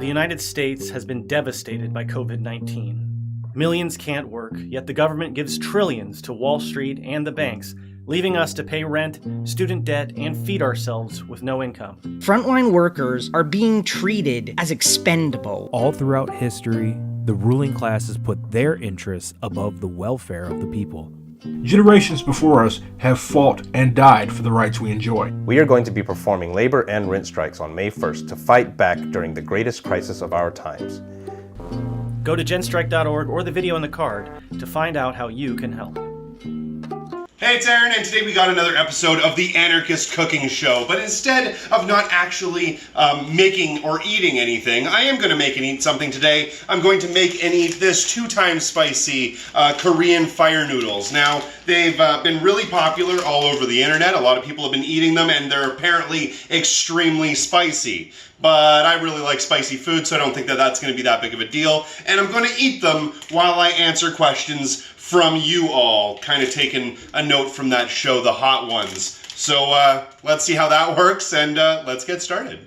The United States has been devastated by COVID-19. Millions can't work, yet the government gives trillions to Wall Street and the banks, leaving us to pay rent, student debt, and feed ourselves with no income. Frontline workers are being treated as expendable. All throughout history, the ruling classes put their interests above the welfare of the people. Generations before us have fought and died for the rights we enjoy. We are going to be performing labor and rent strikes on May 1st to fight back during the greatest crisis of our times. Go to genstrike.org or the video in the card to find out how you can help. Hey, it's Aaron, and today we got another episode of the Anarchist Cooking Show. But instead of not actually making or eating anything, I am going to make and eat something today. I'm going to make and eat this 2x spicy Korean fire noodles. Now, they've been really popular all over the internet. A lot of people have been eating them, and they're apparently extremely spicy. But I really like spicy food, so I don't think that that's going to be that big of a deal. And I'm going to eat them while I answer questions from you all, kind of taking a note from that show, The Hot Ones. So let's see how that works, and let's get started.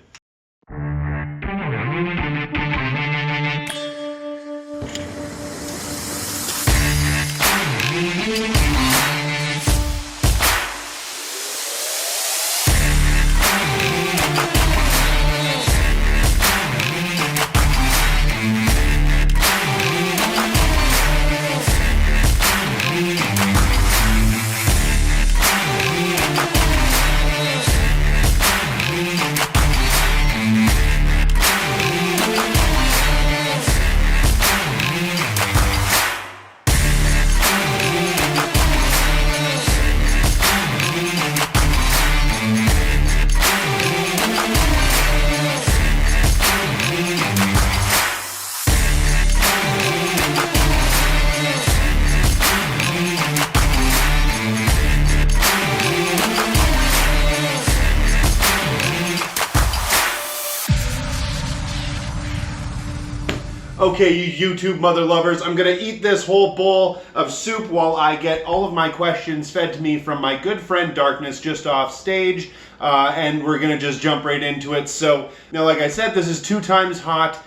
Okay, you YouTube mother lovers, I'm gonna eat this whole bowl of soup while I get all of my questions fed to me from my good friend Darkness just off stage, and we're gonna just jump right into it. So, now like I said, this is 2x hot,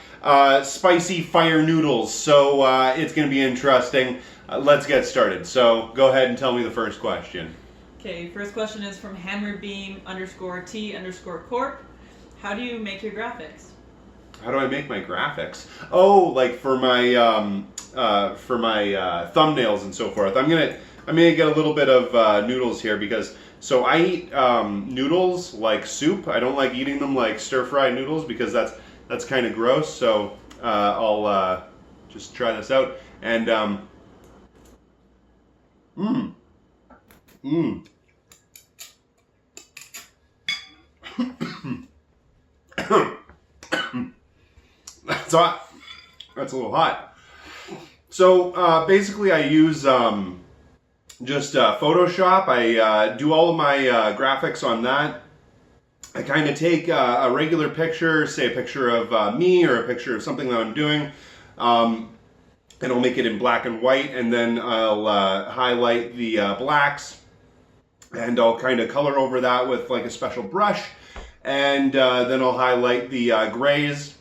spicy fire noodles, so it's gonna be interesting. Let's get started. So, go ahead and tell me the first question. Okay, first question is from hammerbeam_T_corp. How do you make your graphics? How do I make my graphics? Oh, like for my thumbnails and so forth. I'm gonna get a little bit of noodles here because so I eat noodles like soup. I don't like eating them like stir-fried noodles because that's kind of gross. So I'll just try this out and That's hot. That's a little hot. So basically I use just Photoshop. I do all of my graphics on that. I kind of take a regular picture, say a picture of me or a picture of something that I'm doing, and I'll make it in black and white, and then I'll highlight the blacks, and I'll kind of color over that with like a special brush, and then I'll highlight the grays,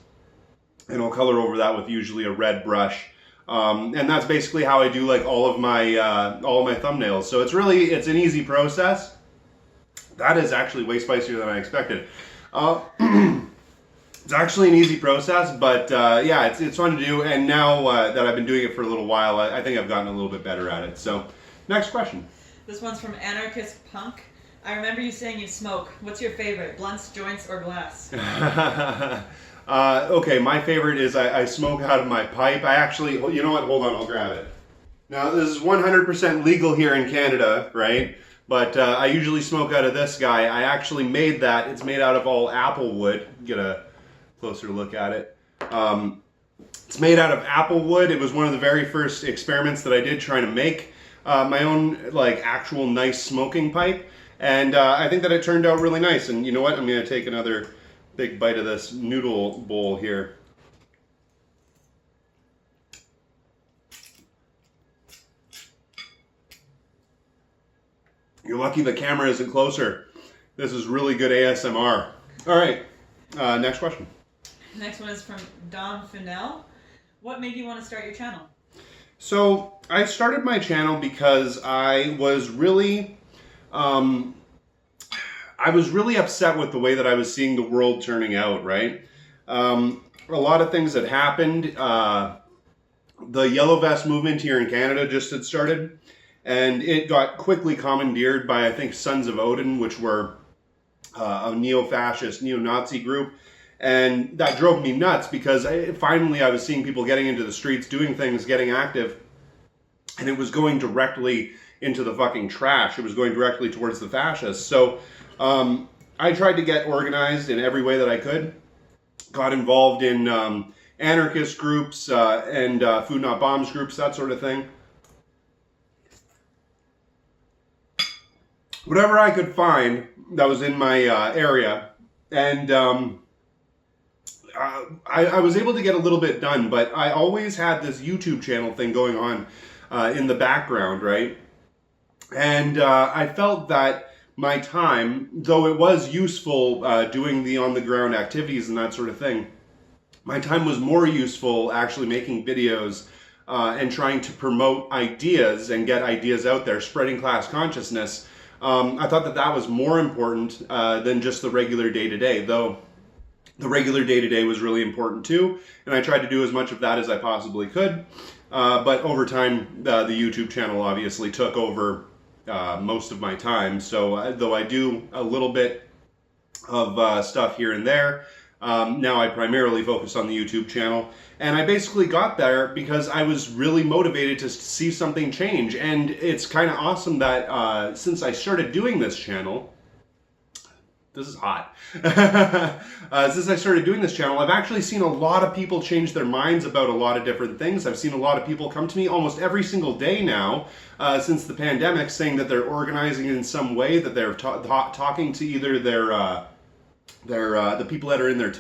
and I'll color over that with usually a red brush, and that's basically how I do like all of my thumbnails. So it's an easy process. That is actually way spicier than I expected. It's actually an easy process, but yeah, it's fun to do. And now that I've been doing it for a little while, I think I've gotten a little bit better at it. So, next question. This one's from Anarchist Punk. I remember you saying you smoke. What's your favorite, blunts, joints, or glass? Okay, my favorite is I smoke out of my pipe. I actually, you know what, hold on, I'll grab it. Now, this is 100% legal here in Canada, right? But I usually smoke out of this guy. I actually made that. It's made out of all apple wood. Get a closer look at it. It's made out of apple wood. It was one of the very first experiments that I did trying to make my own like actual nice smoking pipe. And I think that it turned out really nice. And you know what? I'm going to take another big bite of this noodle bowl here. You're lucky the camera isn't closer. This is really good ASMR. All right, next question. Next one is from Don Finel. What made you want to start your channel? So I started my channel because I was really upset with the way that I was seeing the world turning out, right? A lot of things had happened. The Yellow Vest movement here in Canada just had started, and it got quickly commandeered by, I think, Sons of Odin, which were a neo-fascist, neo-Nazi group. And that drove me nuts because finally I was seeing people getting into the streets, doing things, getting active, and it was going directly into the fucking trash. It was going directly towards the fascists. So I tried to get organized in every way that I could. Got involved in anarchist groups and Food Not Bombs groups, that sort of thing. Whatever I could find that was in my area. And I was able to get a little bit done, but I always had this YouTube channel thing going on in the background, right? And I felt that my time, though it was useful doing the on-the-ground activities and that sort of thing, my time was more useful actually making videos and trying to promote ideas and get ideas out there, spreading class consciousness. I thought that that was more important than just the regular day-to-day, though the regular day-to-day was really important too, and I tried to do as much of that as I possibly could. But over time, the YouTube channel obviously took over most of my time. So though I do a little bit of stuff here and there, now I primarily focus on the YouTube channel. And I basically got there because I was really motivated to see something change. And it's kind of awesome that since I started doing this channel, this is hot. Since I started doing this channel, I've actually seen a lot of people change their minds about a lot of different things. I've seen a lot of people come to me almost every single day now since the pandemic, saying that they're organizing in some way, that they're talking to either the people that are in their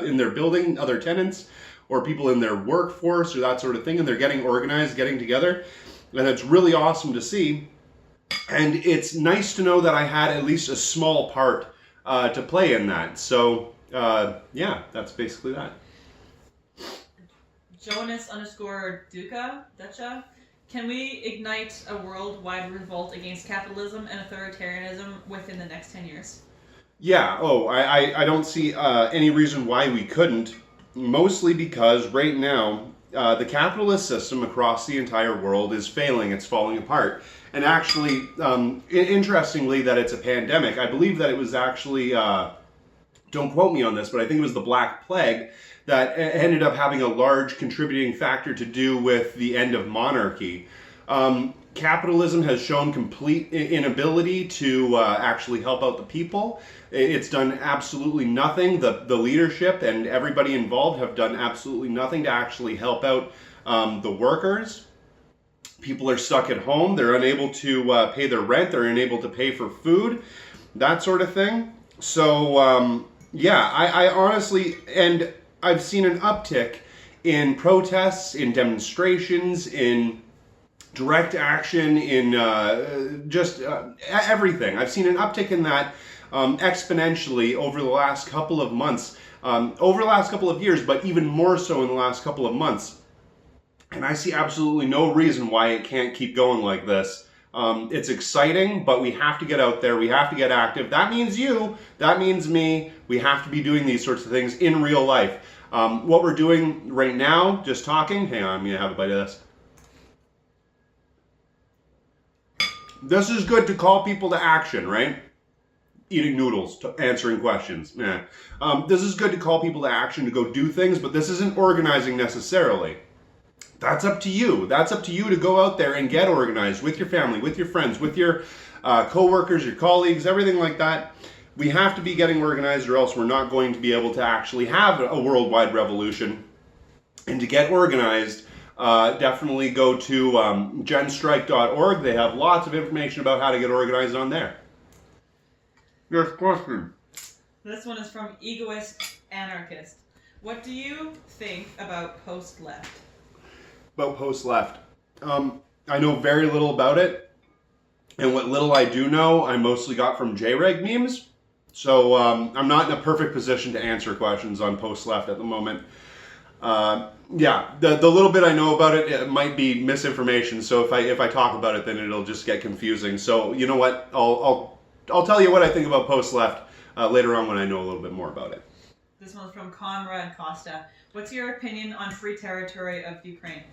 in their building, other tenants, or people in their workforce or that sort of thing, and they're getting organized, getting together, and it's really awesome to see. And it's nice to know that I had at least a small part to play in that. So, yeah, that's basically that. Jonas_Ducha, can we ignite a worldwide revolt against capitalism and authoritarianism within the next 10 years? Yeah, I don't see any reason why we couldn't, mostly because right now, the capitalist system across the entire world is failing, it's falling apart. And actually, interestingly that it's a pandemic, I believe that it was actually, don't quote me on this, but I think it was the Black Plague that ended up having a large contributing factor to do with the end of monarchy. Capitalism has shown complete inability to actually help out the people. It's done absolutely nothing. The leadership and everybody involved have done absolutely nothing to actually help out the workers. People are stuck at home. They're unable to pay their rent. They're unable to pay for food, that sort of thing. So, yeah, I honestly, and I've seen an uptick in protests, in demonstrations, in direct action, in just everything. I've seen an uptick in that exponentially over the last couple of months, over the last couple of years, but even more so in the last couple of months. And I see absolutely no reason why it can't keep going like this. It's exciting, but we have to get out there. We have to get active. That means you. That means me. We have to be doing these sorts of things in real life. What we're doing right now, just talking. Hang on, I'm going to have a bite of this. This is good to call people to action, right? Eating noodles, answering questions. Yeah. This is good to call people to action, to go do things, but this isn't organizing necessarily. That's up to you. That's up to you to go out there and get organized with your family, with your friends, with your co-workers, your colleagues, everything like that. We have to be getting organized or else we're not going to be able to actually have a worldwide revolution. And to get organized, definitely go to genstrike.org. They have lots of information about how to get organized on there. Yes, question. This one is from Egoist Anarchist. What do you think about post-left? About post-left. I know very little about it. And what little I do know, I mostly got from JREG memes. So I'm not in a perfect position to answer questions on post-left at the moment. Yeah, the little bit I know about it, it might be misinformation. So if I talk about it, then it'll just get confusing. So you know what? I'll tell you what I think about post-left later on when I know a little bit more about it. This one's from Conrad Costa. What's your opinion on free territory of Ukraine?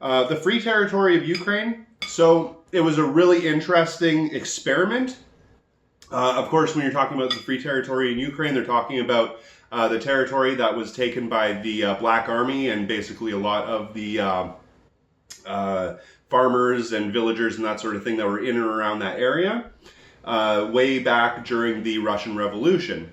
The free territory of Ukraine. So it was a really interesting experiment. Of course, when you're talking about the free territory in Ukraine, they're talking about the territory that was taken by the Black Army and basically a lot of the farmers and villagers and that sort of thing that were in and around that area way back during the Russian Revolution.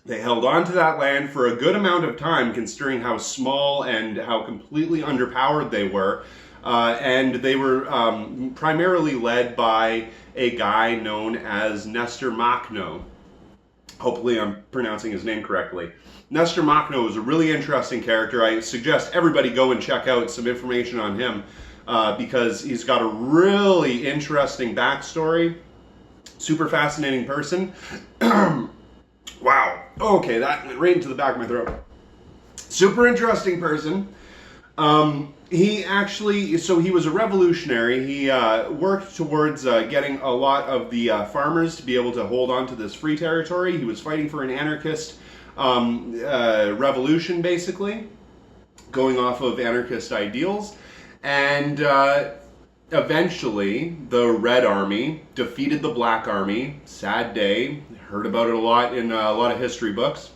They held on to that land for a good amount of time, considering how small and how completely underpowered they were. And they were primarily led by a guy known as Nestor Makhno. Hopefully I'm pronouncing his name correctly. Nestor Makhno is a really interesting character. I suggest everybody go and check out some information on him because he's got a really interesting backstory. Super fascinating person. Wow. Okay, that went right into the back of my throat. Super interesting person. He was a revolutionary. He worked towards getting a lot of the farmers to be able to hold on to this free territory. He was fighting for an anarchist revolution, basically, going off of anarchist ideals. And eventually, the Red Army defeated the Black Army. Sad day. Heard about it a lot in a lot of history books,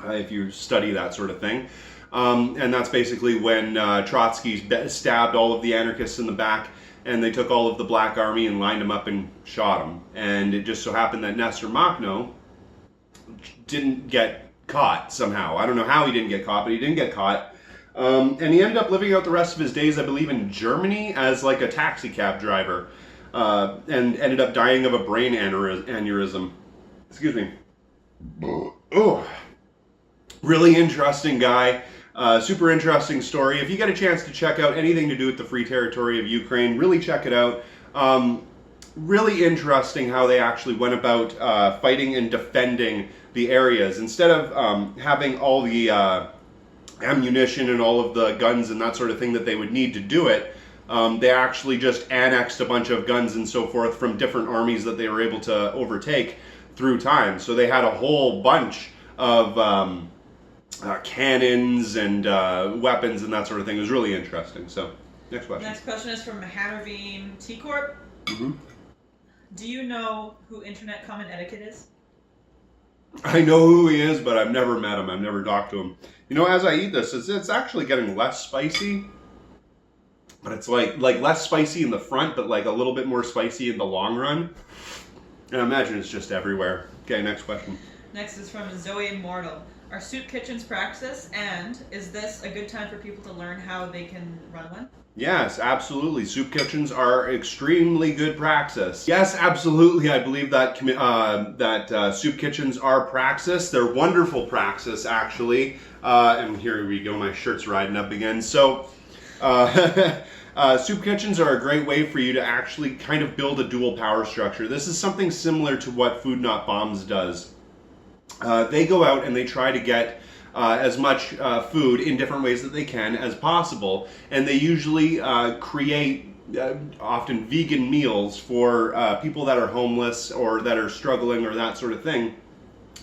if you study that sort of thing. And that's basically when Trotsky stabbed all of the anarchists in the back, and they took all of the Black Army and lined them up and shot them. And it just so happened that Nestor Makhno didn't get caught somehow. I don't know how he didn't get caught, but he didn't get caught. And he ended up living out the rest of his days, I believe, in Germany as like a taxi cab driver, and ended up dying of a brain aneurysm. Excuse me. Oh, really interesting guy. Super interesting story. If you get a chance to check out anything to do with the free territory of Ukraine, really check it out. Really interesting how they actually went about fighting and defending the areas. Instead of having all the ammunition and all of the guns and that sort of thing that they would need to do it, they actually just annexed a bunch of guns and so forth from different armies that they were able to overtake through time. So they had a whole bunch of cannons and weapons and that sort of thing. It was really interesting. So, next question. Next question is from Hammerbeam T Corp. Mm-hmm. Do you know who Internet Common Etiquette is? I know who he is, but I've never met him. I've never talked to him. You know, as I eat this, it's actually getting less spicy. But it's like less spicy in the front, but like a little bit more spicy in the long run. And I imagine it's just everywhere. Okay, next question. Next is from Zoe Mortal. Are soup kitchens Praxis, and is this a good time for people to learn how they can run one? Yes, absolutely. Soup kitchens are extremely good Praxis. Yes, absolutely. I believe that soup kitchens are Praxis. They're wonderful Praxis, actually. And here we go. My shirt's riding up again. So, soup kitchens are a great way for you to actually kind of build a dual power structure. This is something similar to what Food Not Bombs does. They go out and they try to get as much food in different ways that they can as possible, and they usually create often vegan meals for people that are homeless or that are struggling or that sort of thing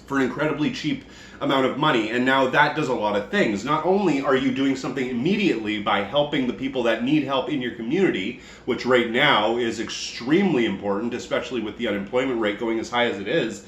for an incredibly cheap amount of money. And now that does a lot of things. Not only are you doing something immediately by helping the people that need help in your community, which right now is extremely important, especially with the unemployment rate going as high as it is,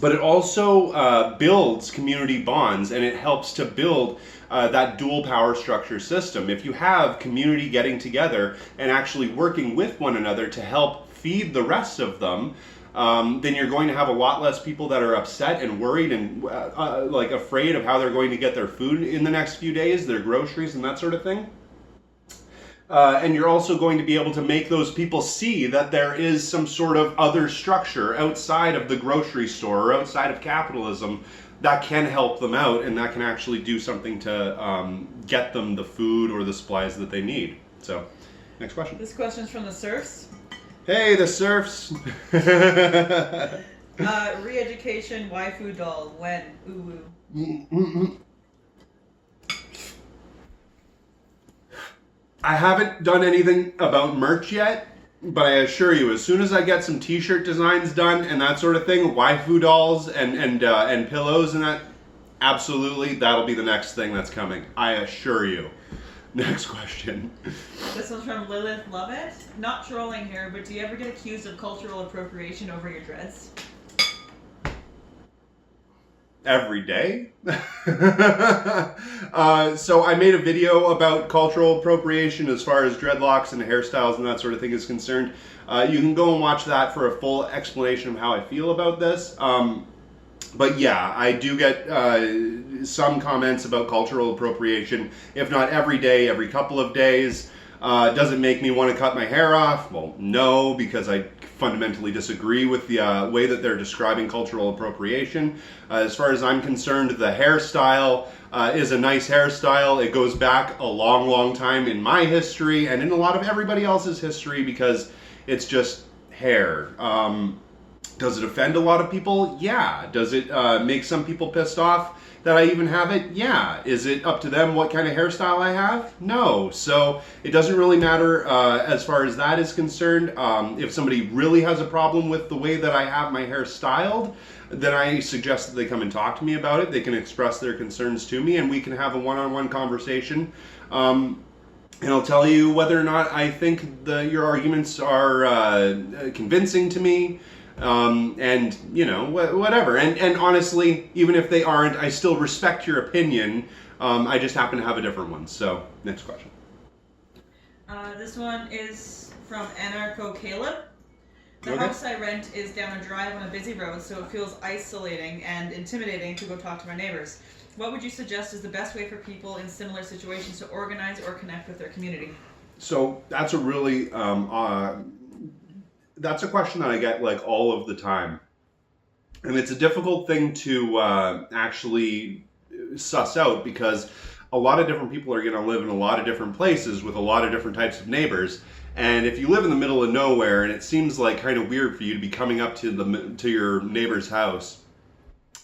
but it also builds community bonds, and it helps to build that dual power structure system. If you have community getting together and actually working with one another to help feed the rest of them, then you're going to have a lot less people that are upset and worried and like afraid of how they're going to get their food in the next few days, their groceries and that sort of thing. And you're also going to be able to make those people see that there is some sort of other structure outside of the grocery store or outside of capitalism that can help them out and that can actually do something to get them the food or the supplies that they need. So, next question. This question is from the Surfs. Hey, the serfs. Re-education waifu doll. When? Ooh. I haven't done anything about merch yet, but I assure you, as soon as I get some T-shirt designs done and that sort of thing, waifu dolls and pillows and that, absolutely, that'll be the next thing that's coming. I assure you. Next question. This one's from Lilith Lovett. Not trolling here, but do you ever get accused of cultural appropriation over your dreads? Every day. So I made a video about cultural appropriation as far as dreadlocks and hairstyles and that sort of thing is concerned. You can go and watch that for a full explanation of how I feel about this. But yeah, I do get some comments about cultural appropriation, if not every day, every couple of days. Does it make me want to cut my hair off? Well, no, because I fundamentally disagree with the way that they're describing cultural appropriation. As far as I'm concerned, the hairstyle is a nice hairstyle. It goes back a long, long time in my history and in a lot of everybody else's history because it's just hair. Does it offend a lot of people? Yeah. Does it make some people pissed off that I even have it? Yeah. Is it up to them what kind of hairstyle I have? No. So it doesn't really matter as far as that is concerned. If somebody really has a problem with the way that I have my hair styled, then I suggest that they come and talk to me about it. They can express their concerns to me and we can have a one-on-one conversation. And I'll tell you whether or not I think your arguments are convincing to me. And you know, whatever. And honestly, even if they aren't, I still respect your opinion. I just happen to have a different one. So, next question. This one is from Anarcho Caleb. The Okay. house I rent is down a drive on a busy road, so it feels isolating and intimidating to go talk to my neighbors. What would you suggest is the best way for people in similar situations to organize or connect with their community? So that's a really that's a question that I get like all of the time, and it's a difficult thing to actually suss out because a lot of different people are going to live in a lot of different places with a lot of different types of neighbors. And if you live in the middle of nowhere and it seems like kind of weird for you to be coming up to your neighbor's house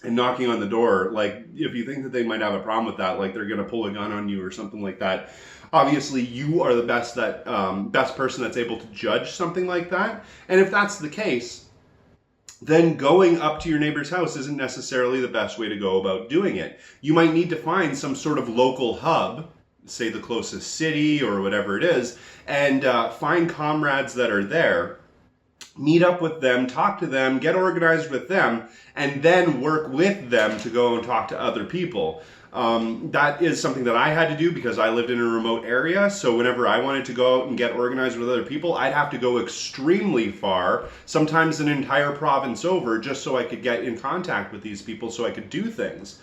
and knocking on the door, like if you think that they might have a problem with that, like they're going to pull a gun on you or something like that, obviously you are the best person that's able to judge something like that. And if that's the case, then going up to your neighbor's house isn't necessarily the best way to go about doing it. You might need to find some sort of local hub, say the closest city or whatever it is, and find comrades that are there, meet up with them, talk to them, get organized with them, and then work with them to go and talk to other people. That is something that I had to do because I lived in a remote area. So whenever I wanted to go out and get organized with other people, I'd have to go extremely far, sometimes an entire province over, just so I could get in contact with these people so I could do things.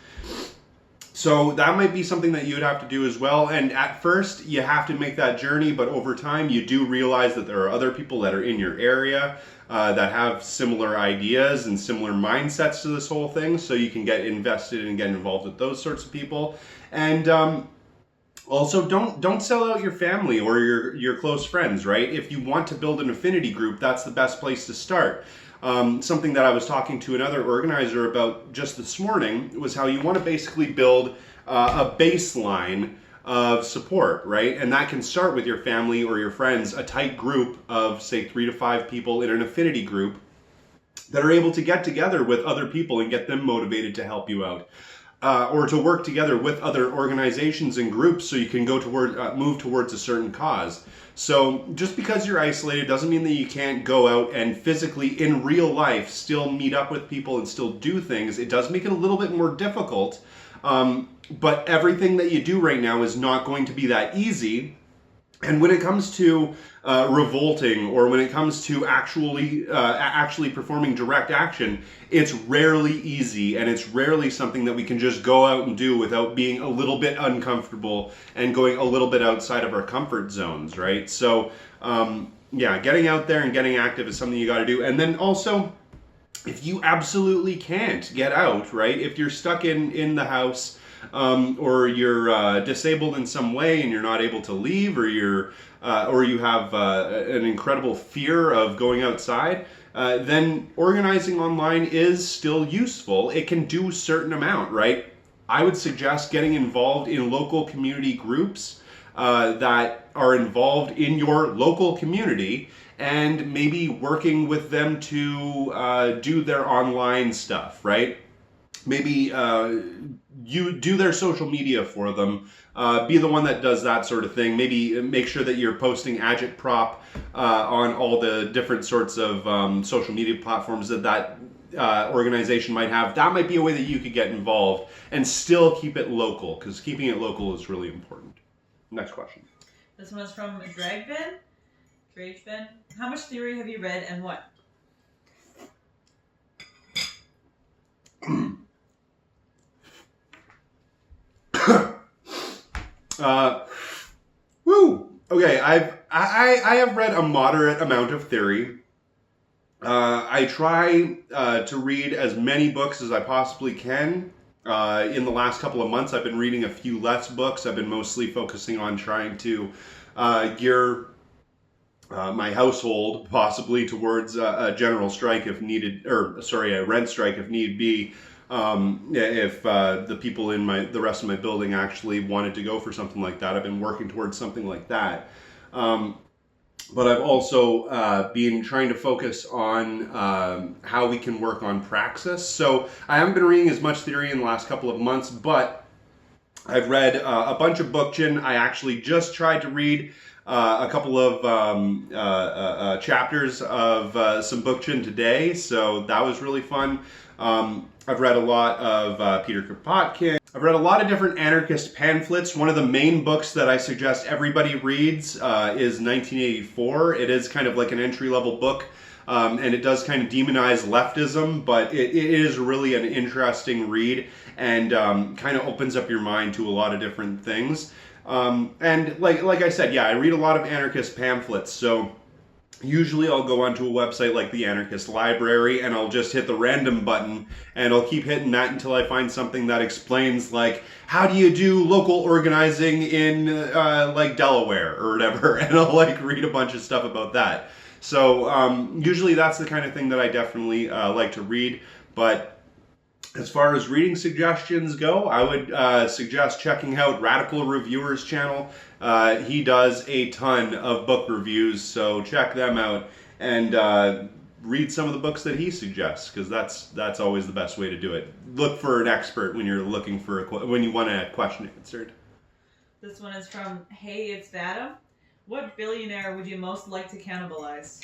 So that might be something that you'd have to do as well. And at first, you have to make that journey, but over time, you do realize that there are other people that are in your area that have similar ideas and similar mindsets to this whole thing. So you can get invested and get involved with those sorts of people. And also, don't sell out your family or your close friends, right? If you want to build an affinity group, that's the best place to start. Something that I was talking to another organizer about just this morning was how you want to basically build a baseline of support, right? And that can start with your family or your friends, a tight group of, say, 3 to 5 people in an affinity group that are able to get together with other people and get them motivated to help you out. Or to work together with other organizations and groups so you can go toward move towards a certain cause. So just because you're isolated doesn't mean that you can't go out and physically in real life still meet up with people and still do things. It does make it a little bit more difficult, but everything that you do right now is not going to be that easy. And when it comes to revolting, or when it comes to actually performing direct action, it's rarely easy, and it's rarely something that we can just go out and do without being a little bit uncomfortable and going a little bit outside of our comfort zones, right? So, yeah, getting out there and getting active is something you got to do. And then also, if you absolutely can't get out, right? If you're stuck in the house, or you're disabled in some way and you're not able to leave, or you have an incredible fear of going outside, then organizing online is still useful. It can do a certain amount, right? I would suggest getting involved in local community groups that are involved in your local community, and maybe working with them to do their online stuff, right? Maybe you do their social media for them, be the one that does that sort of thing. Maybe make sure that you're posting agitprop on all the different sorts of social media platforms that organization might have. That might be a way that you could get involved and still keep it local, because keeping it local is really important. Next question. This one is from Dragbin. How much theory have you read and what? Woo! Okay, I have read a moderate amount of theory. I try to read as many books as I possibly can. In the last couple of months, I've been reading a few less books. I've been mostly focusing on trying to gear my household possibly towards a general strike if needed, a rent strike if need be. If the people in the rest of my building actually wanted to go for something like that. I've been working towards something like that. But I've also been trying to focus on how we can work on Praxis. So I haven't been reading as much theory in the last couple of months, but I've read a bunch of bookchin. I actually just tried to read a couple of chapters of some bookchin today, so that was really fun. I've read a lot of Peter Kropotkin. I've read a lot of different anarchist pamphlets. One of the main books that I suggest everybody reads is 1984. It is kind of like an entry-level book, and it does kind of demonize leftism, but it is really an interesting read, and kind of opens up your mind to a lot of different things. And like I said, yeah, I read a lot of anarchist pamphlets, so usually I'll go onto a website like the Anarchist Library and I'll just hit the random button and I'll keep hitting that until I find something that explains, like, how do you do local organizing in like Delaware or whatever, and I'll like read a bunch of stuff about that. So usually that's the kind of thing that I definitely like to read. But as far as reading suggestions go, I would suggest checking out Radical Reviewer's channel. He does a ton of book reviews, so check them out and read some of the books that he suggests, because that's always the best way to do it. Look for an expert when you're looking for when you want a question answered. This one is from Hey It's Vadim. What billionaire would you most like to cannibalize?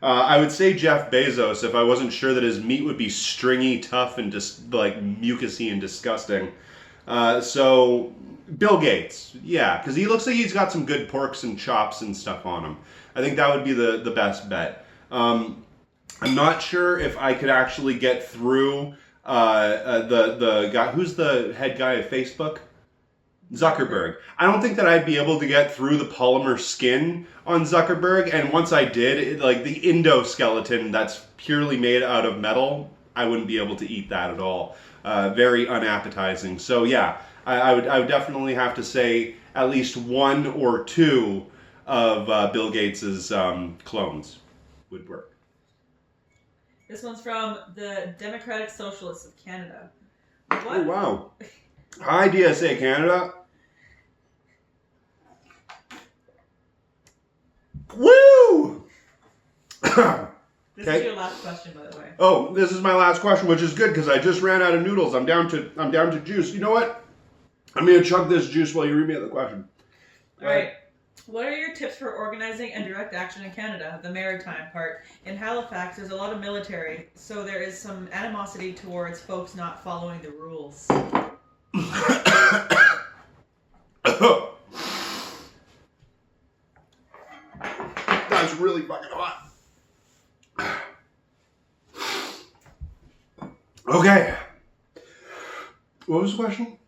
I would say Jeff Bezos, if I wasn't sure that his meat would be stringy, tough, and just like mucusy and disgusting. So Bill Gates, yeah, because he looks like he's got some good porks and chops and stuff on him. I think that would be the best bet. I'm not sure if I could actually get through the guy who's the head guy of Facebook. Zuckerberg. I don't think that I'd be able to get through the polymer skin on Zuckerberg, and once I did, like the endoskeleton that's purely made out of metal, I wouldn't be able to eat that at all. Very unappetizing. So yeah, I would definitely have to say at least one or two of Bill Gates's clones would work. This one's from the Democratic Socialists of Canada. What? Oh wow. Hi DSA Canada. Woo! This is your last question, by the way. Oh, this is my last question, which is good because I just ran out of noodles. I'm down to juice. You know what? I'm gonna chug this juice while you read me the question. All right. What are your tips for organizing and direct action in Canada, the maritime part? In Halifax, there's a lot of military, so there is some animosity towards folks not following the rules. That's really fucking hot. Okay. What was the question?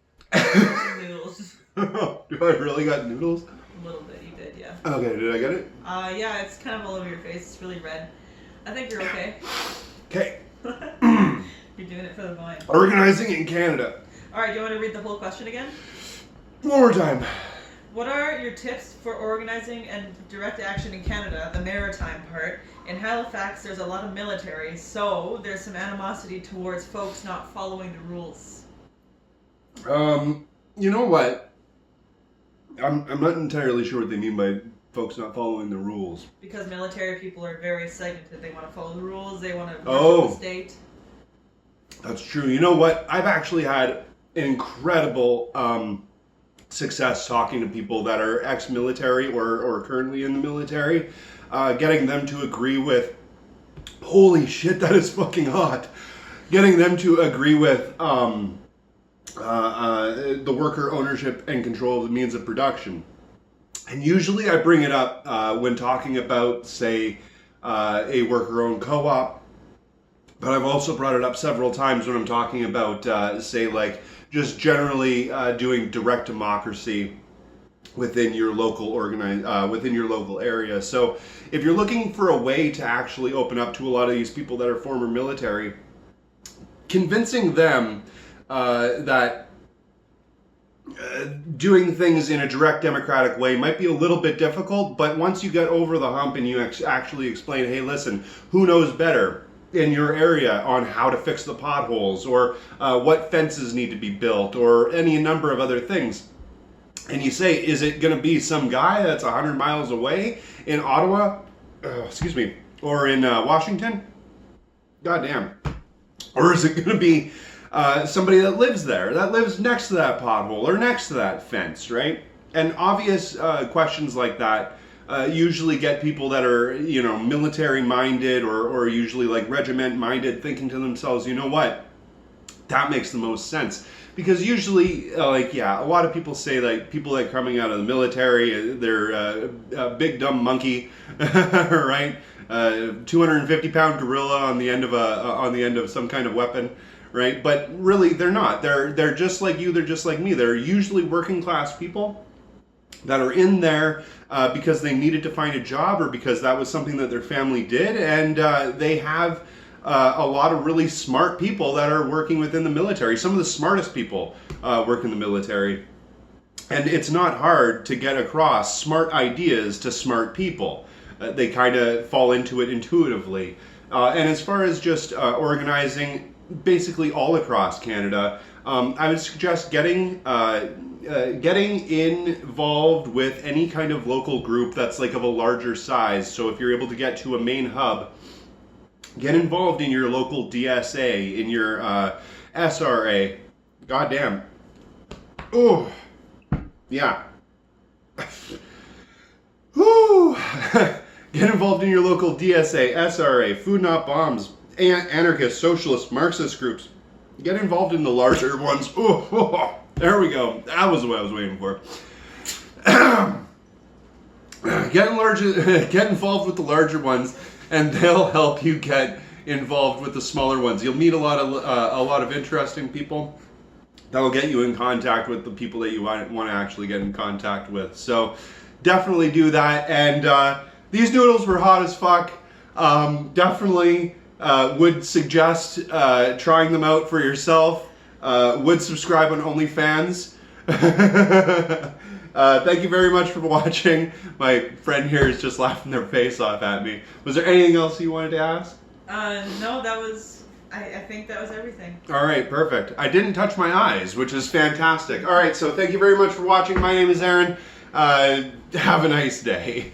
Noodles. Do I really got noodles? A little bit, you did, yeah. Okay, did I get it? Yeah, it's kind of all over your face. It's really red. I think you're okay. Okay. You're doing it for the vine. Organizing in Canada. All right, do you want to read the whole question again? One more time. What are your tips for organizing and direct action in Canada, the maritime part? In Halifax, there's a lot of military, so there's some animosity towards folks not following the rules. You know what? I'm not entirely sure what they mean by folks not following the rules. Because military people are very segmented. They want to follow the rules. They want to Oh. work with the state. That's true. You know what? I've actually had incredible success talking to people that are ex-military or currently in the military, getting them to agree with, holy shit, that is fucking hot. Getting them to agree with the worker ownership and control of the means of production. And usually I bring it up when talking about, say, a worker-owned co-op. But I've also brought it up several times when I'm talking about, say, like, just generally doing direct democracy within your local within your local area. So if you're looking for a way to actually open up to a lot of these people that are former military, convincing them that doing things in a direct democratic way might be a little bit difficult, but once you get over the hump and you actually explain, hey, listen, who knows better in your area on how to fix the potholes, or what fences need to be built, or any number of other things. And you say, is it going to be some guy that's 100 miles away in Ottawa, or in Washington? Goddamn. Or is it going to be somebody that lives there, that lives next to that pothole or next to that fence, right? And obvious questions like that usually get people that are, military minded or usually like regiment minded thinking to themselves, you know what? That makes the most sense. Because usually, a lot of people say, like, people that are coming out of the military, they're a big dumb monkey, right? 250-pound gorilla on the end of some kind of weapon, right? But really, they're not. They're just like you. They're just like me. They're usually working class people that are in there because they needed to find a job or because that was something that their family did, and they have a lot of really smart people that are working within the military. Some of the smartest people work in the military. And it's not hard to get across smart ideas to smart people. They kind of fall into it intuitively. And as far as just organizing basically all across Canada, I would suggest getting involved with any kind of local group that's like of a larger size. So if you're able to get to a main hub, get involved in your local DSA, in your SRA. Goddamn. Oh, yeah. Whew. Get involved in your local DSA, SRA, Food Not Bombs, anarchist, socialist, Marxist groups. Get involved in the larger ones. Oh, there we go. That was what I was waiting for. Get involved with the larger ones, and they'll help you get involved with the smaller ones. You'll meet a lot of interesting people that will get you in contact with the people that you want to actually get in contact with. So definitely do that. And these noodles were hot as fuck. Definitely would suggest trying them out for yourself. Would subscribe on OnlyFans. Thank you very much for watching. My friend here is just laughing their face off at me. Was there anything else you wanted to ask? No, that was, I think that was everything. All right, perfect. I didn't touch my eyes, which is fantastic. All right, so thank you very much for watching. My name is Aaron. Have a nice day.